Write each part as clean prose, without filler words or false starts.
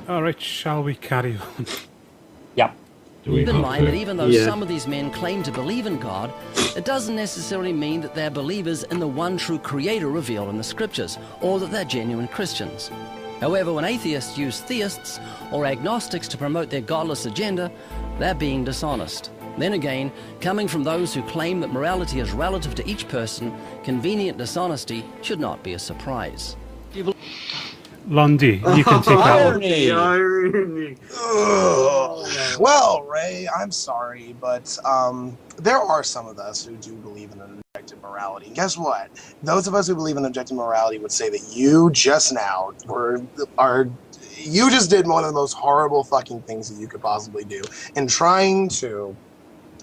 All right, shall we carry on? Yeah. Keep in mind that even though some of these men claim to believe in God, it doesn't necessarily mean that they're believers in the one true creator revealed in the scriptures, or that they're genuine Christians. However, when atheists use theists or agnostics to promote their godless agenda, they're being dishonest. Then again, coming from those who claim that morality is relative to each person, convenient dishonesty should not be a surprise. Lundy, you can take that one. The irony. Well, Ray, I'm sorry, but there are some of us who do believe in an objective morality. And guess what? Those of us who believe in objective morality would say that you just now you just did one of the most horrible fucking things that you could possibly do in trying to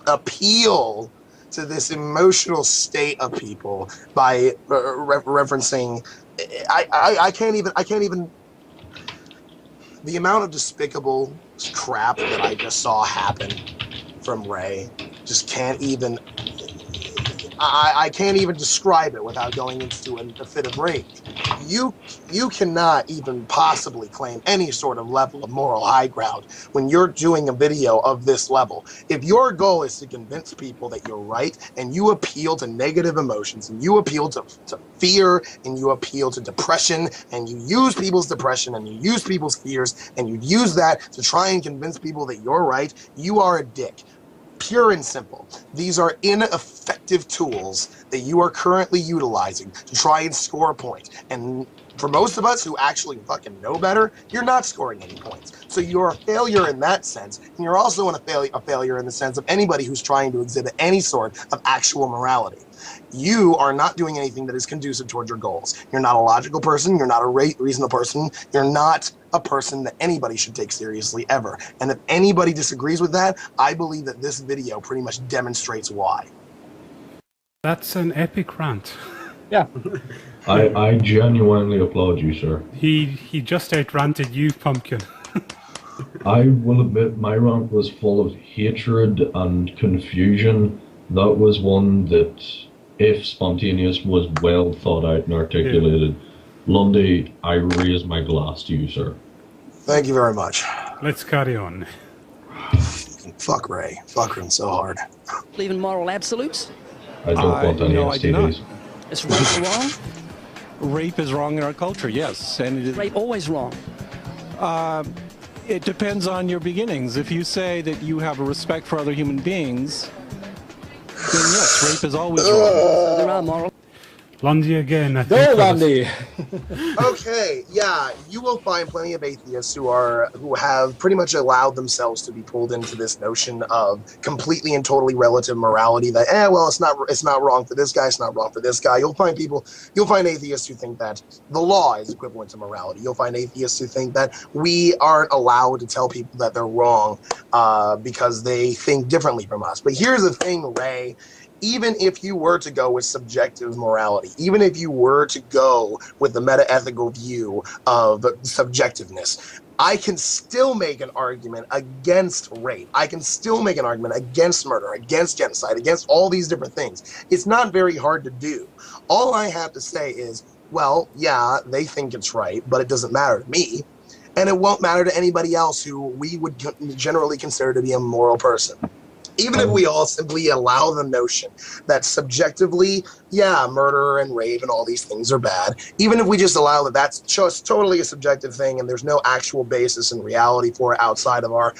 appeal to this emotional state of people by referencing. I can't even. The amount of despicable crap that I just saw happen from Ray just can't even. I can't even describe it without going into a fit of rage. You cannot even possibly claim any sort of level of moral high ground when you're doing a video of this level. If your goal is to convince people that you're right, and you appeal to negative emotions, and you appeal to fear, and you appeal to depression, and you use people's depression, and you use people's fears, and you use that to try and convince people that you're right, you are a dick. Pure and simple. These are ineffective tools that you are currently utilizing to try and score a point. And for most of us who actually fucking know better, you're not scoring any points. So you're a failure in that sense. And you're also a failure in the sense of anybody who's trying to exhibit any sort of actual morality. You are not doing anything that is conducive towards your goals. You're not a logical person. You're not a reasonable person. You're not a person that anybody should take seriously ever. And if anybody disagrees with that, I believe that this video pretty much demonstrates why. That's an epic rant. Yeah. I genuinely applaud you, sir. He just out-ranted you, Pumpkin. I will admit my rant was full of hatred and confusion. That was one that, if spontaneous, was well thought out and articulated. Yeah. Lundy, I raise my glass to you, sir. Thank you very much. Let's carry on. Fuck Ray. Fuck him so hard. Believe in moral absolutes? I don't want any STDs. Is rape wrong? Rape is wrong in our culture, yes. And it is rape always wrong? It depends on your beginnings. If you say that you have a respect for other human beings, then yes, rape is always wrong. There are moral. Lundy again. Go, Lundy. Okay, yeah, you will find plenty of atheists who have pretty much allowed themselves to be pulled into this notion of completely and totally relative morality. That well, it's not wrong for this guy, it's not wrong for this guy. You'll find atheists who think that the law is equivalent to morality. You'll find atheists who think that we aren't allowed to tell people that they're wrong because they think differently from us. But here's the thing, Ray. Even if you were to go with subjective morality, even if you were to go with the meta-ethical view of subjectiveness, I can still make an argument against rape. I can still make an argument against murder, against genocide, against all these different things. It's not very hard to do. All I have to say is, well, yeah, they think it's right, but it doesn't matter to me. And it won't matter to anybody else who we would generally consider to be a moral person. Even if we all simply allow the notion that subjectively, yeah, murder and rape and all these things are bad, even if we just allow that that's just totally a subjective thing and there's no actual basis in reality for it outside of our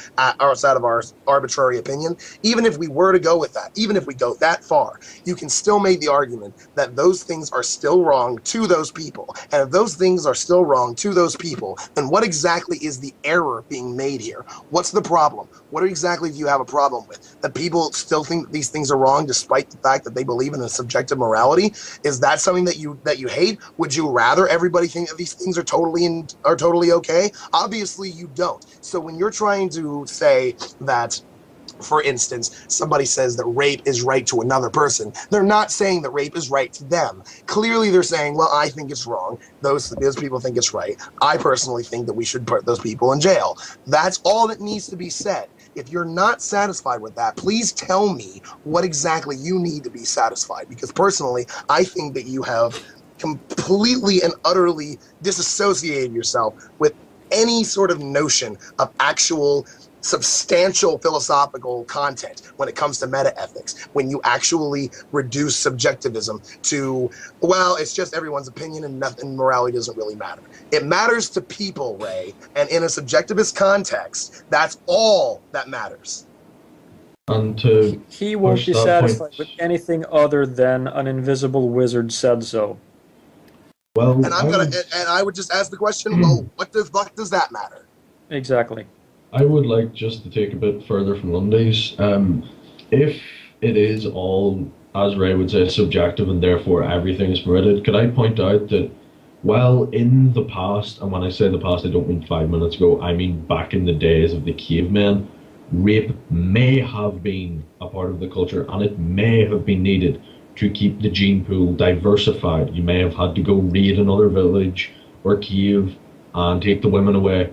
arbitrary opinion, even if we were to go with that, even if we go that far, you can still make the argument that those things are still wrong to those people. And if those things are still wrong to those people, then what exactly is the error being made here? What's the problem? What exactly do you have a problem with? That people still think that these things are wrong despite the fact that they believe in a subjective morality? Is that something that you hate? Would you rather everybody think that these things are totally okay? Obviously you don't. So when you're trying to say that, for instance, somebody says that rape is right to another person, they're not saying that rape is right to them. Clearly they're saying, well, I think it's wrong. Those people think it's right. I personally think that we should put those people in jail. That's all that needs to be said. If you're not satisfied with that, please tell me what exactly you need to be satisfied. Because personally, I think that you have completely and utterly disassociated yourself with any sort of notion of actual substantial philosophical content when it comes to meta-ethics, when you actually reduce subjectivism to, well, it's just everyone's opinion and nothing, morality doesn't really matter. It matters to people, Ray, and in a subjectivist context, that's all that matters. And to He won't push be that satisfied point- with anything other than an invisible wizard said so. Well, And I would just ask the question, well, what the fuck does that matter? Exactly. I would like just to take a bit further from Lundy's. If it is all, as Ray would say, subjective and therefore everything is permitted, could I point out that, well, in the past, and when I say the past, I don't mean 5 minutes ago, I mean back in the days of the cavemen, rape may have been a part of the culture and it may have been needed to keep the gene pool diversified. You may have had to go raid another village or cave and take the women away.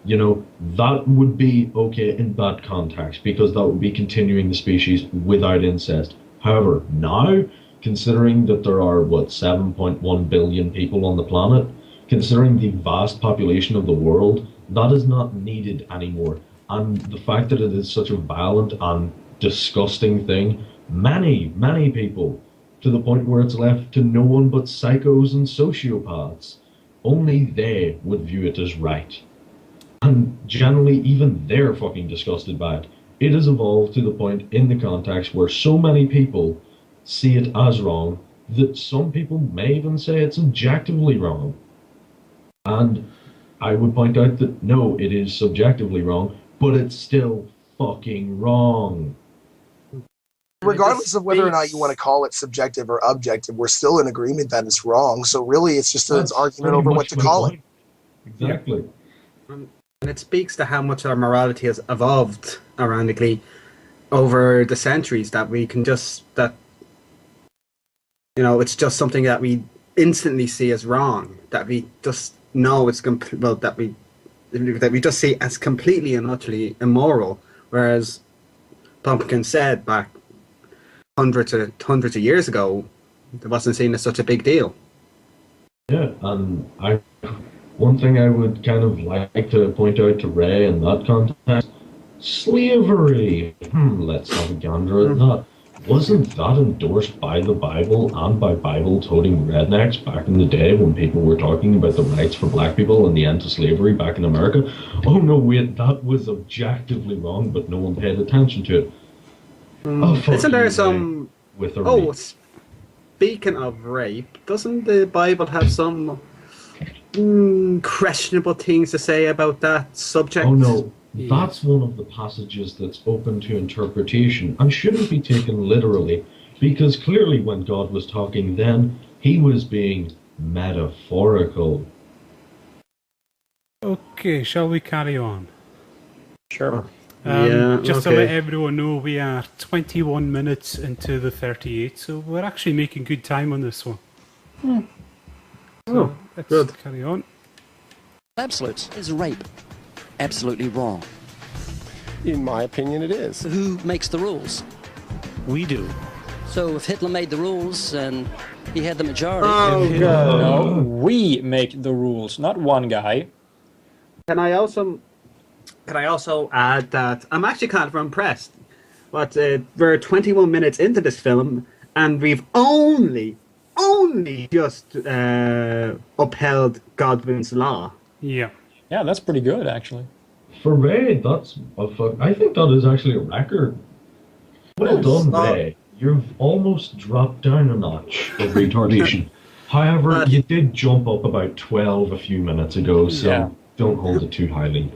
You know, that would be okay in that context because that would be continuing the species without incest. However, now, considering that there are, 7.1 billion people on the planet, considering the vast population of the world, that is not needed anymore. And the fact that it is such a violent and disgusting thing, many people, to the point where it's left to no one but psychos and sociopaths, only they would view it as right. And generally, even they're fucking disgusted by it. It has evolved to the point in the context where so many people see it as wrong that some people may even say it's objectively wrong. And I would point out that no, it is subjectively wrong, but it's still fucking wrong. Regardless of whether or not you want to call it subjective or objective, we're still in agreement that it's wrong. So really, it's just an argument over what to call it. Exactly. And it speaks to how much our morality has evolved, ironically, over the centuries, that we can just, it's just something that we instantly see as wrong, that we just know it's, that we just see as completely and utterly immoral, whereas Pumpkin said back hundreds of years ago, it wasn't seen as such a big deal. Yeah, and one thing I would kind of like to point out to Ray in that context, slavery. Let's have a gander at that. Wasn't that endorsed by the Bible and by Bible-toting rednecks back in the day when people were talking about the rights for black people and the end to slavery back in America? Oh no, wait, that was objectively wrong, but no one paid attention to it. Isn't there some... With a rape. Speaking of rape, doesn't the Bible have some questionable things to say about that subject? Oh no, that's one of the passages that's open to interpretation and shouldn't be taken literally, because clearly when God was talking then, he was being metaphorical. Okay, shall we carry on? Sure. Just to let everyone know, we are 21 minutes into the 38, so we're actually making good time on this one. So let's carry on. Absolutes is rape. Absolutely wrong. In my opinion, it is. So who makes the rules? We do. So if Hitler made the ruls and he had the majority... No, we make the rules, not one guy. Can I also add that I'm actually kind of impressed. But we're 21 minutes into this film, and we've only just upheld Godwin's law. Yeah. Yeah, that's pretty good, actually. For Ray, I think that is actually a record. Well done, Ray. You've almost dropped down a notch of retardation. However, you did jump up about 12 a few minutes ago, so don't hold it too highly.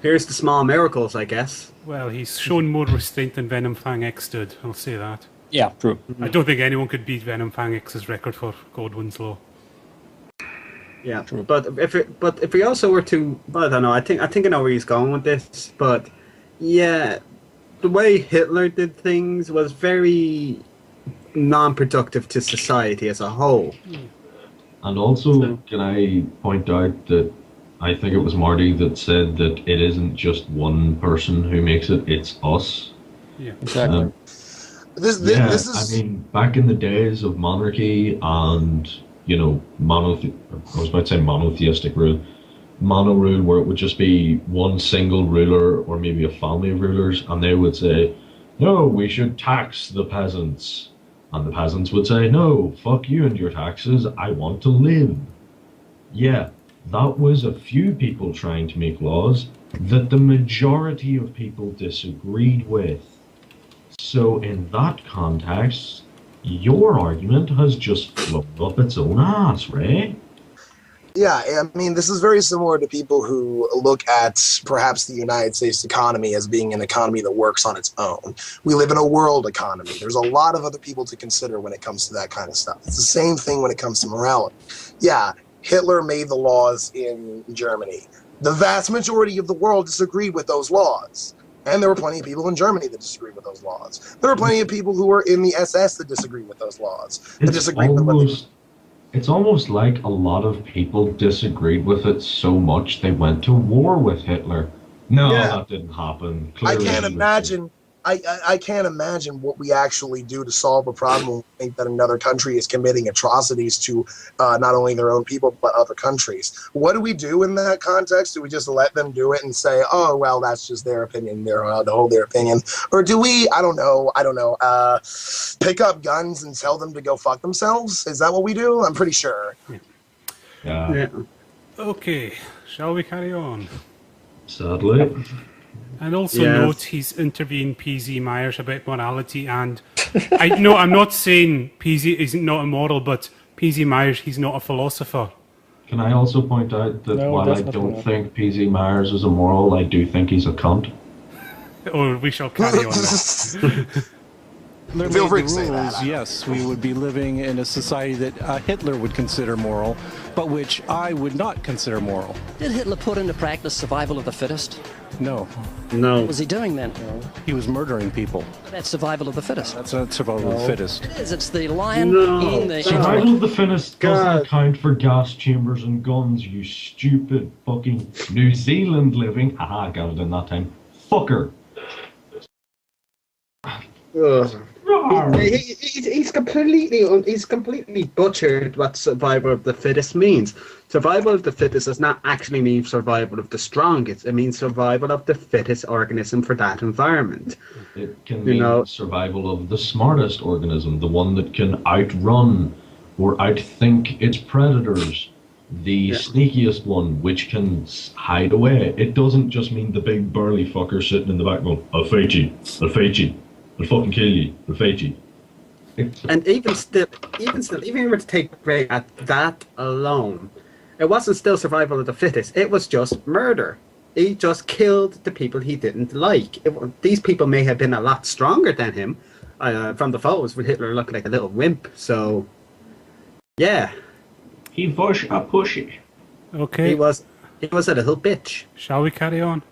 Here's the small miracles, I guess. Well, he's shown more restraint than Venom Fang X did, I'll say that. Yeah, true. I don't think anyone could beat Venom Fang X's record for Godwin's law. Yeah, true. But if we also were to, I don't know. I think I know where he's going with this. But yeah, the way Hitler did things was very non-productive to society as a whole. And also, can I point out that I think it was Marty that said that it isn't just one person who makes it; it's us. Yeah, exactly. This is. I mean, back in the days of monarchy and, you know, monotheistic rule, mono rule where it would just be one single ruler or maybe a family of rulers, and they would say, no, we should tax the peasants. And the peasants would say, no, fuck you and your taxes, I want to live. Yeah, that was a few people trying to make laws that the majority of people disagreed with. So in that context, your argument has just flown up its own ass, Ray. Yeah, I mean, this is very similar to people who look at perhaps the United States economy as being an economy that works on its own. We live in a world economy. There's a lot of other people to consider when it comes to that kind of stuff. It's the same thing when it comes to morality. Yeah, Hitler made the laws in Germany. The vast majority of the world disagreed with those laws. And there were plenty of people in Germany that disagreed with those laws. There were plenty of people who were in the SS that disagreed with those laws. It's almost like a lot of people disagreed with it so much they went to war with Hitler. No, that didn't happen. Clearly, I can't imagine what we actually do to solve a problem when we think that another country is committing atrocities to not only their own people but other countries. What do we do in that context? Do we just let them do it and say, oh, well, that's just their opinion, they're allowed to hold their opinion? Or do we, I don't know, pick up guns and tell them to go fuck themselves? Is that what we do? I'm pretty sure. Yeah. Okay, shall we carry on? Sadly. And also note he's interviewing PZ Myers about morality, and I'm not saying PZ isn't not immoral, but PZ Myers, he's not a philosopher. Can I also point out that while I don't think PZ Myers is immoral, I do think he's a cunt? Or we shall carry on now. Feel free to say that. Yes, we would be living in a society that Hitler would consider moral, but which I would not consider moral. Did Hitler put into practice survival of the fittest? No. What was he doing then? He was murdering people. That's survival of the fittest. That's not survival of the fittest. It is. It's the lion eating the... Survival of the fittest doesn't account for gas chambers and guns, you stupid fucking New Zealand living. Haha, got it in that time. Fucker. He's completely butchered what survival of the fittest means. Survival of the fittest does not actually mean survival of the strongest. It means survival of the fittest organism for that environment. It can mean survival of the smartest organism, the one that can outrun or outthink its predators. The sneakiest one, which can hide away. It doesn't just mean the big burly fucker sitting in the back going, I'll fight you, I'll fucking kill you, I'll fight you. And even if we were to take Ray at that alone, it wasn't still survival of the fittest. It was just murder. He just killed the people he didn't like. These people may have been a lot stronger than him. From the photos, with Hitler looking like a little wimp. So, yeah. He was a pussy. Okay. He was a little bitch. Shall we carry on?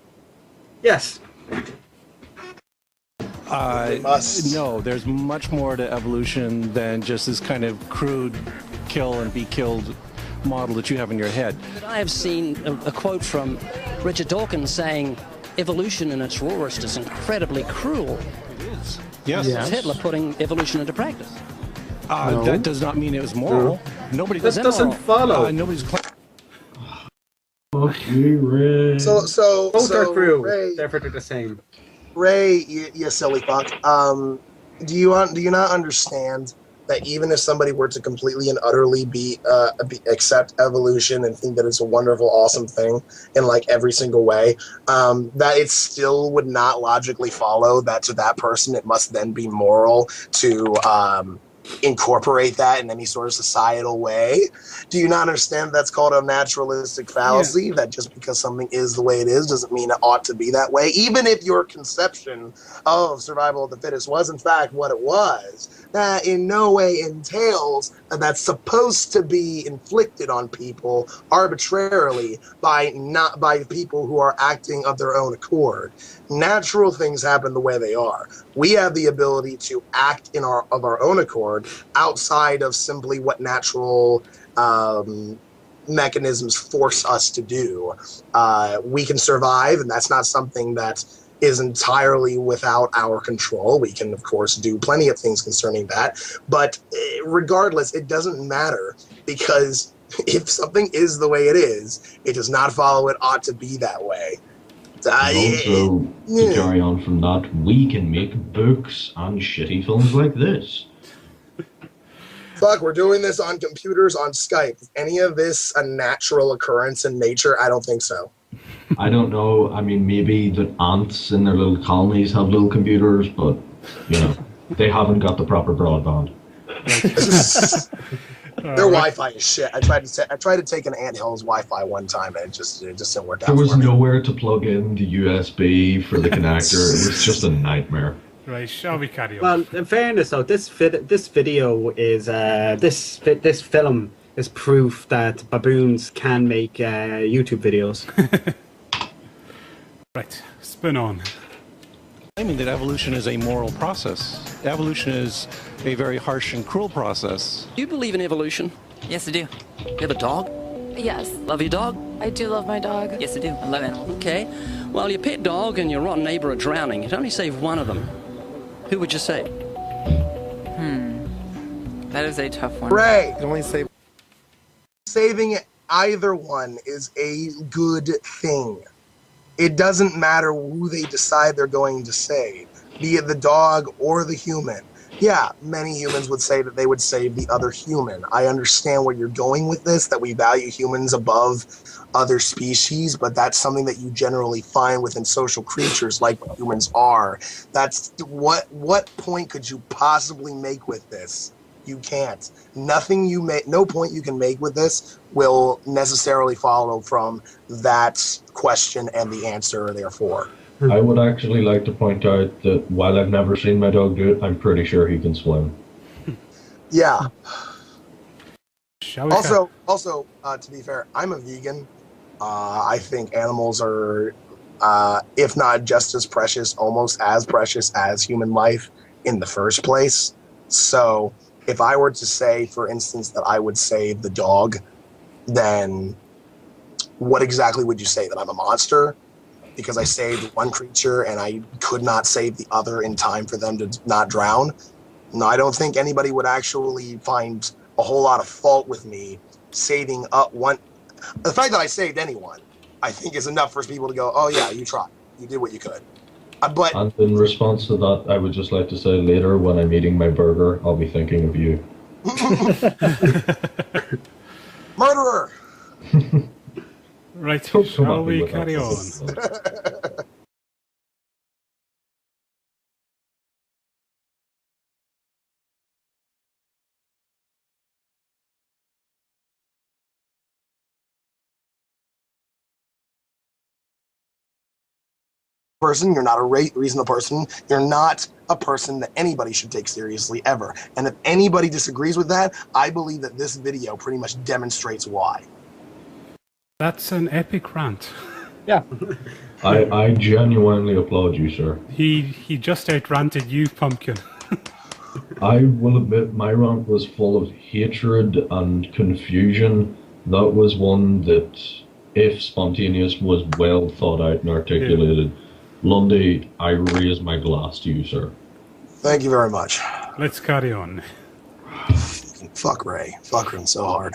Yes. No, there's much more to evolution than just this kind of crude kill and be killed model that you have in your head. I have seen a quote from Richard Dawkins saying, evolution in its rawest is incredibly cruel. It is. Yes. It's Hitler putting evolution into practice. No. That does not mean it was moral. Nobody that doesn't follow. Nobody's. Fuck you, Ray. So both are true. Ray, therefore they're the same. Ray, you silly fuck. Do you not understand that even if somebody were to completely and utterly accept evolution and think that it's a wonderful, awesome thing in like every single way, that it still would not logically follow that to that person it must then be moral to incorporate that in any sort of societal way? Do you not understand that's called a naturalistic fallacy? That just because something is the way it is doesn't mean it ought to be that way. Even if your conception of survival of the fittest was in fact what it was, that in no way entails that that's supposed to be inflicted on people arbitrarily by people who are acting of their own accord. Natural things happen the way they are. We have the ability to act of our own accord outside of simply what natural mechanisms force us to do. We can survive, and that's not something that is entirely without our control. We can, of course, do plenty of things concerning that. But regardless, it doesn't matter because if something is the way it is, it does not follow it ought to be that way. Also, to carry on from that, we can make books and shitty films like this. Fuck, we're doing this on computers, on Skype. Is any of this a natural occurrence in nature? I don't think so. I don't know. I mean, maybe the ants in their little colonies have little computers, but, you know, they haven't got the proper broadband. Their Wi-Fi is shit. I tried to take an anthill's Wi-Fi one time, and it just didn't work out. There was nowhere to plug in the USB for the connector. It was just a nightmare. Right, shall we carry on? Well, in fairness, though, this video is this film is proof that baboons can make YouTube videos. Right, spin on. Claiming that evolution is a moral process. Evolution is a very harsh and cruel process. Do you believe in evolution? Yes, I do. You have a dog? Yes. Love your dog? I do love my dog. Yes, I do. I love animals. Okay. Well, your pet dog and your rotten neighbor are drowning. You'd only save one of them. Who would you save? That is a tough one. Ray! You only say Saving either one is a good thing. It doesn't matter who they decide they're going to save, be it the dog or the human. Yeah, many humans would say that they would save the other human. I understand where you're going with this, that we value humans above other species, but that's something that you generally find within social creatures like humans are. That's what point could you possibly make with this? You can't. No point you can make with this will necessarily follow from that question and the answer, therefore. I would actually like to point out that while I've never seen my dog do it, I'm pretty sure he can swim. Yeah. Shall we Also, to be fair, I'm a vegan. I think animals are, if not just as precious, almost as precious as human life in the first place. So if I were to say, for instance, that I would save the dog, then what exactly would you say? That I'm a monster because I saved one creature and I could not save the other in time for them to not drown? No, I don't think anybody would actually find a whole lot of fault with me saving up one. The fact that I saved anyone, I think, is enough for people to go, oh yeah, you tried. You did what you could. But And in response to that, I would just like to say later when I'm eating my burger, I'll be thinking of you. Murderer! Right, Don't come shall at me we with carry that. on? Person, you're not a reasonable person, you're not a person that anybody should take seriously ever. And if anybody disagrees with that, I believe that this video pretty much demonstrates why. That's an epic rant. Yeah. I genuinely applaud you, sir. He just out-ranted you, Pumpkin. I will admit my rant was full of hatred and confusion. That was one that, if spontaneous, was well thought out and articulated. Yeah. Lundy, I raise my glass to you, sir. Thank you very much. Let's carry on. Fuck Ray. Fuck him so hard.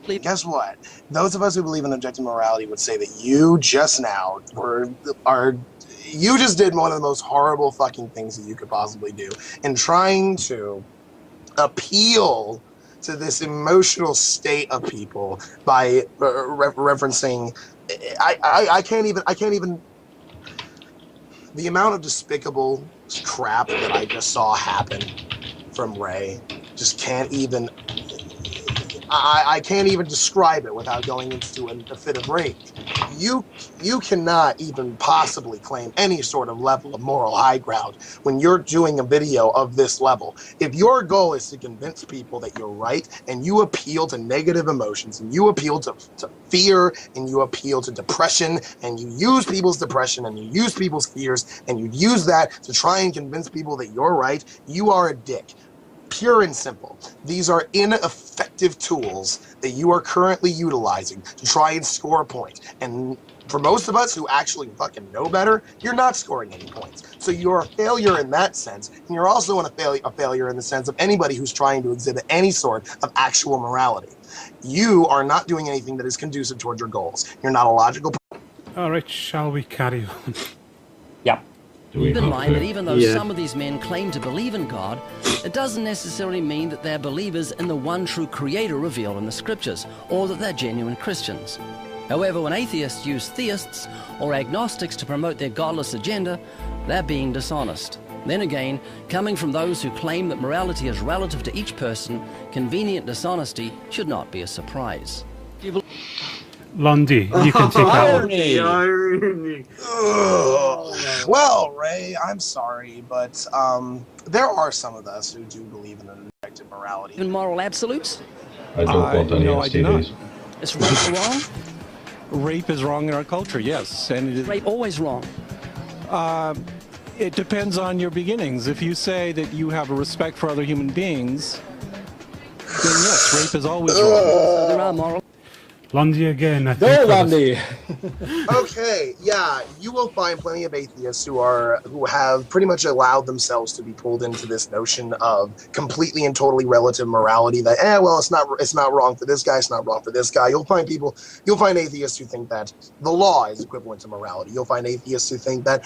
Guess what? Those of us who believe in objective morality would say that you just now you just did one of the most horrible fucking things that you could possibly do in trying to appeal to this emotional state of people by referencing. I can't even. The amount of despicable crap that I just saw happen from Ray just can't even. I can't even describe it without going into a fit of rage. You cannot even possibly claim any sort of level of moral high ground when you're doing a video of this level. If your goal is to convince people that you're right, and you appeal to negative emotions, and you appeal to fear, and you appeal to depression, and you use people's depression, and you use people's fears, and you use that to try and convince people that you're right, you are a dick. Pure and simple. These are ineffective tools that you are currently utilizing to try and score a point. And for most of us who actually fucking know better, you're not scoring any points. So you're a failure in that sense. And you're also a failure in the sense of anybody who's trying to exhibit any sort of actual morality. you are not doing anything that is conducive towards your goals. You're not a logical. All right, shall we carry on? Yeah. Keep in mind that even though some of these men claim to believe in God, it doesn't necessarily mean that they're believers in the one true creator revealed in the scriptures, or that they're genuine Christians. However, when atheists use theists or agnostics to promote their godless agenda, they're being dishonest. Then again, coming from those who claim that morality is relative to each person, convenient dishonesty should not be a surprise. Lundy, you can take that one. Irony. Well, Ray, I'm sorry, but there are some of us who do believe in an objective morality. Even moral absolutes? I don't want any no, I do not. STDs. Is rape wrong? Rape is wrong in our culture, yes. And it is, Rape always wrong? it depends on your beginnings. If you say that you have a respect for other human beings, then yes, rape is always wrong. So there are moral... Lundy again, I Go, think. Lundy! Okay, yeah, you will find plenty of atheists who have pretty much allowed themselves to be pulled into this notion of completely and totally relative morality. That well, it's not wrong for this guy, it's not wrong for this guy. You'll find atheists who think that the law is equivalent to morality. You'll find atheists who think that